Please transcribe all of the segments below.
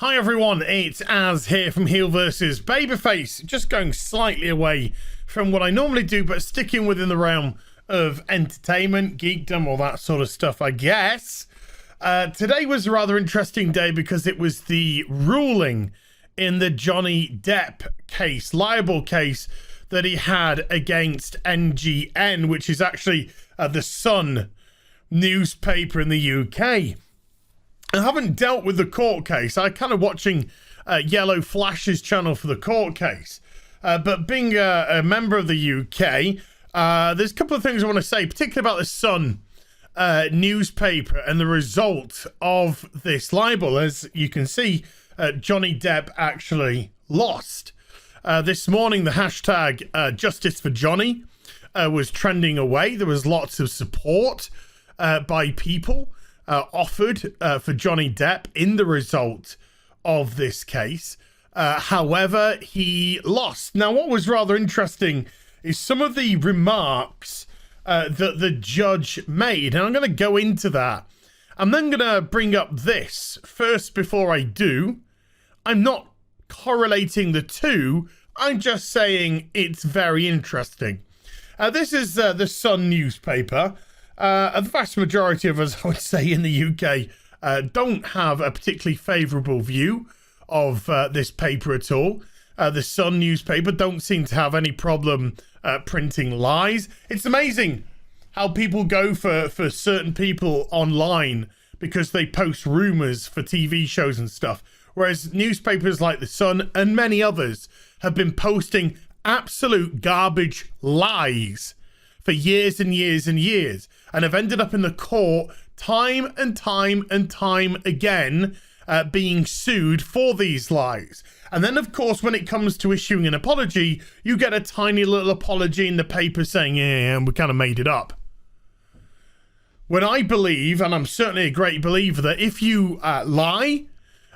Hi everyone, it's Az here from HeelvsBabyface. Just going slightly away from what I normally do, but sticking within the realm of entertainment, geekdom, all that sort of stuff, I guess. Today was a rather interesting day because it was the ruling in the Johnny Depp case, libel case that he had against NGN, which is actually the Sun newspaper in the UK. I haven't dealt with the court case. I'm kind of watching Yellow Flash's channel for the court case. But being a member of the UK, there's a couple of things I want to say, particularly about the Sun newspaper and the result of this libel. As you can see, Johnny Depp actually lost. This morning, the hashtag Justice for Johnny was trending away. There was lots of support by people offered for Johnny Depp in the result of this case. However, he lost. Now, what was rather interesting is some of the remarks that the judge made, and I'm going to go into that. I'm then going to bring up this first before I do. I'm not correlating the two. I'm just saying it's very interesting. This is the Sun newspaper. The vast majority of us, I would say, in the UK don't have a particularly favourable view of this paper at all. The Sun newspaper don't seem to have any problem printing lies. It's amazing how people go for certain people online because they post rumours for TV shows and stuff. Whereas newspapers like the Sun and many others have been posting absolute garbage lies for years and years and years, and have ended up in the court time and time and time again being sued for these lies. And then, of course, when it comes to issuing an apology, you get a tiny little apology in the paper saying, yeah, we kind of made it up. When I believe, and I'm certainly a great believer, that if you lie,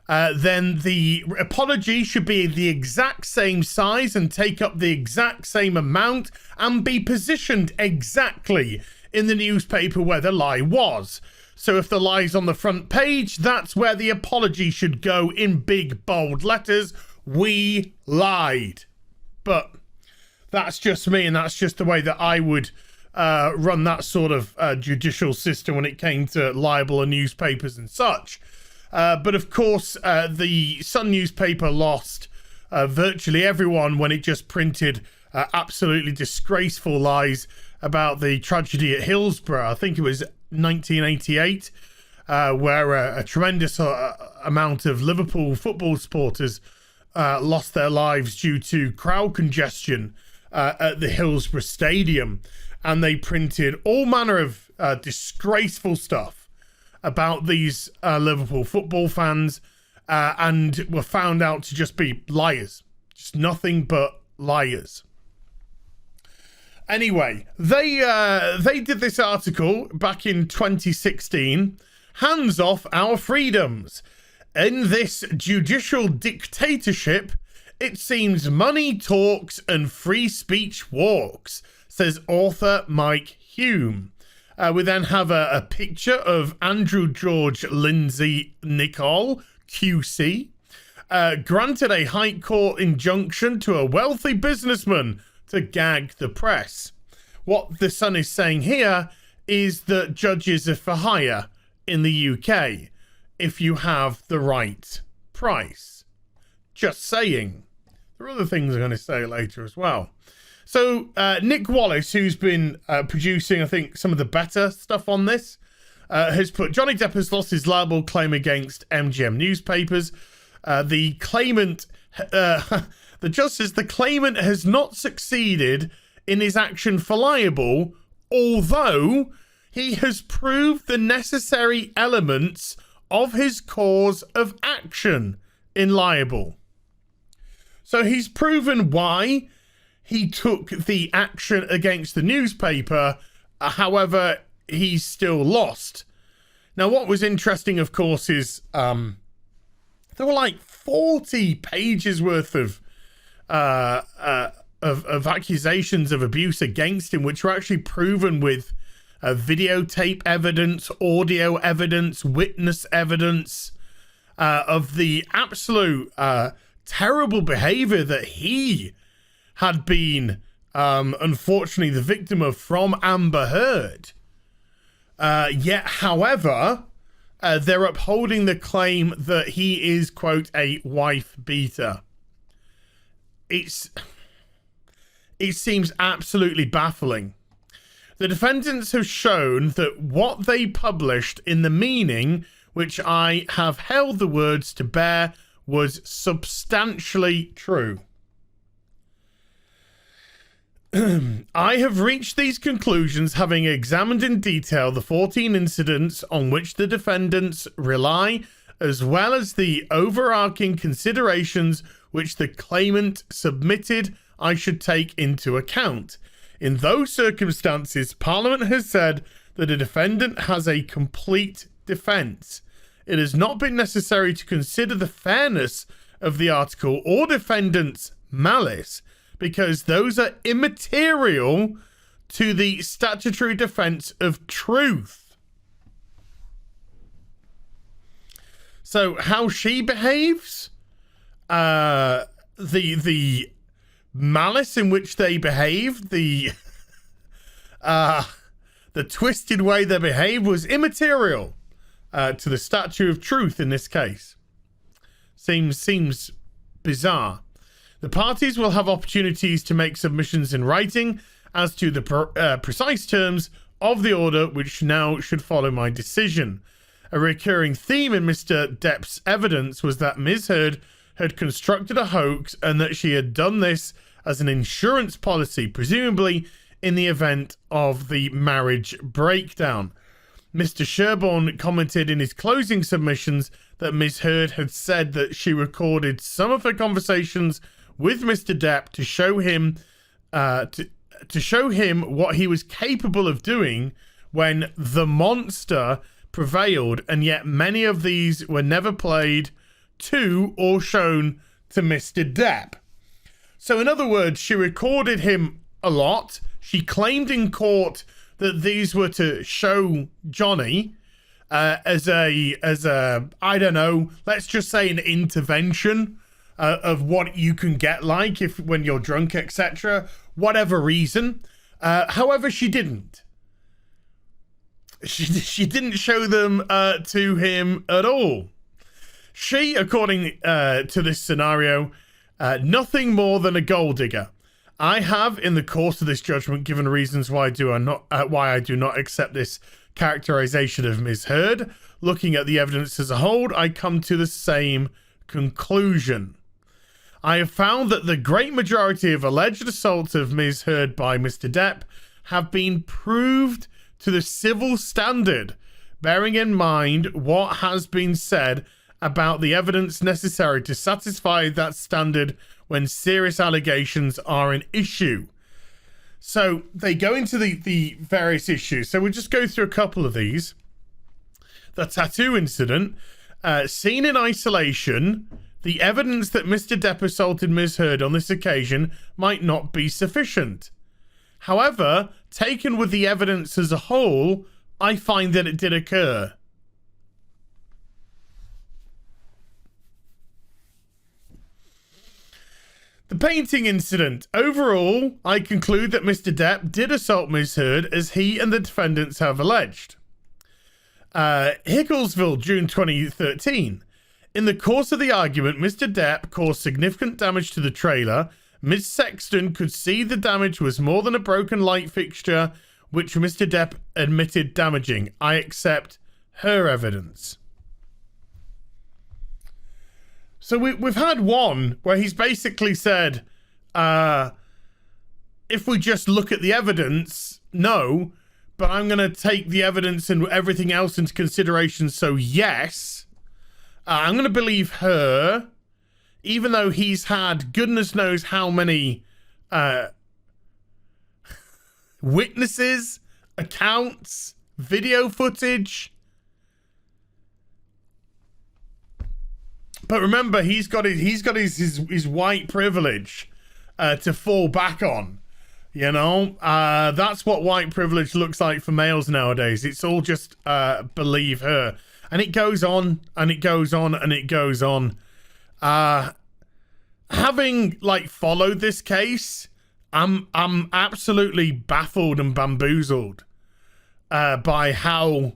then the apology should be the exact same size and take up the exact same amount and be positioned exactly in the newspaper where the lie was. So if the lie's on the front page, that's where the apology should go in big, bold letters. We lied. But that's just me, and that's just the way that I would run that sort of judicial system when it came to libel and newspapers and such. But of course, the Sun newspaper lost virtually everyone when it just printed absolutely disgraceful lies about the tragedy at Hillsborough. I think it was 1988, where a tremendous amount of Liverpool football supporters lost their lives due to crowd congestion at the Hillsborough Stadium. And they printed all manner of disgraceful stuff about these Liverpool football fans and were found out to just be liars. Just nothing but liars. Anyway, they did this article back in 2016. Hands off our freedoms. In this judicial dictatorship, it seems money talks and free speech walks, says author Mike Hume. We then have a picture of Andrew George Lindsay Nicole, QC, granted a High Court injunction to a wealthy businessman to gag the press. What the Sun is saying here is that judges are for hire in the UK if you have the right price. Just saying. There are other things I'm going to say later as well. So Nick Wallace, who's been producing, I think, some of the better stuff on this, has put, Johnny Depp has lost his libel claim against MGM newspapers. The claimant, the justice, the claimant has not succeeded in his action for libel, although he has proved the necessary elements of his cause of action in libel. So he's proven why he took the action against the newspaper, however, he's still lost. Now, what was interesting, of course, is there were like 40 pages worth of accusations of abuse against him, which were actually proven with videotape evidence, audio evidence, witness evidence, of the absolute terrible behavior that he had been, unfortunately, the victim of from Amber Heard. Yet, however, they're upholding the claim that he is, quote, a wife beater. It seems absolutely baffling. The defendants have shown that what they published in the meaning, which I have held the words to bear, was substantially true. I have reached these conclusions having examined in detail the 14 incidents on which the defendants rely, as well as the overarching considerations which the claimant submitted I should take into account. In those circumstances, Parliament has said that a defendant has a complete defence. It has not been necessary to consider the fairness of the article or defendant's malice, because those are immaterial to the statutory defence of truth. So how she behaves, the malice in which they behave, the twisted way they behave was immaterial to the statute of truth in this case. Seems bizarre. The parties will have opportunities to make submissions in writing as to the precise terms of the order which now should follow my decision. A recurring theme in Mr. Depp's evidence was that Ms. Heard had constructed a hoax and that she had done this as an insurance policy, presumably in the event of the marriage breakdown. Mr. Sherborne commented in his closing submissions that Ms. Heard had said that she recorded some of her conversations with Mr. Depp to show him to show him what he was capable of doing when the monster prevailed, and yet many of these were never played to or shown to Mr. Depp. So in other words, she recorded him a lot. She claimed in court that these were to show Johnny as a I don't know, let's just say an intervention of what you can get like if when you're drunk, etc. Whatever reason. However, she didn't. She didn't show them to him at all. She, according to this scenario, nothing more than a gold digger. I have, in the course of this judgment, given reasons why I do not accept this characterization of Ms. Heard. Looking at the evidence as a whole, I come to the same conclusion. I have found that the great majority of alleged assaults of Ms. Heard by Mr. Depp have been proved to the civil standard, bearing in mind what has been said about the evidence necessary to satisfy that standard when serious allegations are an issue. So they go into the various issues. So we'll just go through a couple of these. The tattoo incident, seen in isolation, the evidence that Mr. Depp assaulted Ms. Heard on this occasion might not be sufficient. However, taken with the evidence as a whole, I find that it did occur. The painting incident. Overall, I conclude that Mr. Depp did assault Ms. Heard as he and the defendants have alleged. Hicklesville, June 2013. In the course of the argument, Mr. Depp caused significant damage to the trailer. Ms. Sexton could see the damage was more than a broken light fixture, which Mr. Depp admitted damaging. I accept her evidence. So we've had one where he's basically said, if we just look at the evidence, no, but I'm going to take the evidence and everything else into consideration, so yes. I'm going to believe her, even though he's had goodness knows how many witnesses, accounts, video footage. But remember, he's got his white privilege to fall back on. You know, that's what white privilege looks like for males nowadays. It's all just believe her. And it goes on and it goes on and it goes on. Having like followed this case, I'm absolutely baffled and bamboozled by how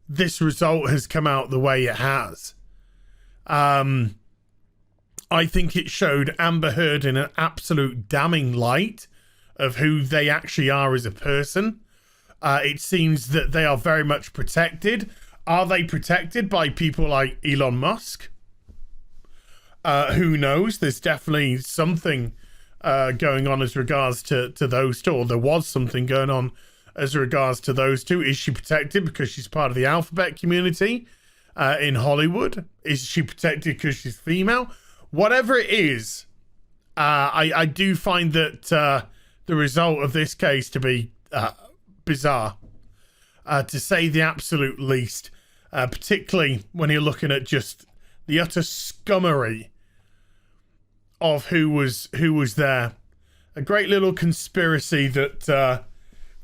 this result has come out the way it has. I think it showed Amber Heard in an absolute damning light of who they actually are as a person. It seems that they are very much protected. Are they protected by people like Elon Musk? Who knows? There's definitely something going on as regards to those two, or there was something going on as regards to those two. Is she protected because she's part of the alphabet community in Hollywood? Is she protected because she's female? Whatever it is, I do find that the result of this case to be bizarre, to say the absolute least, particularly when you're looking at just the utter scummery of who was there. A great little conspiracy that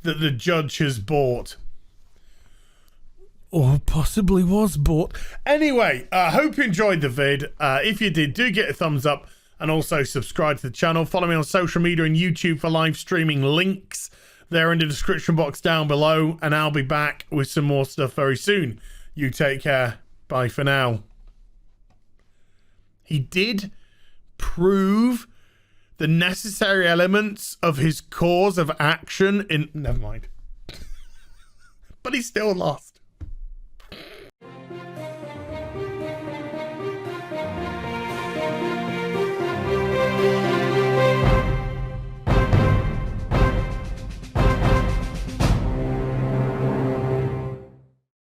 that the judge has bought, or possibly was bought. Anyway, I hope you enjoyed the vid. If you did, do get a thumbs up and also subscribe to the channel. Follow me on social media and YouTube for live streaming links. They're in the description box down below, and I'll be back with some more stuff very soon. You take care. Bye for now. He did prove the necessary elements of his cause of action in... Never mind. But he still lost.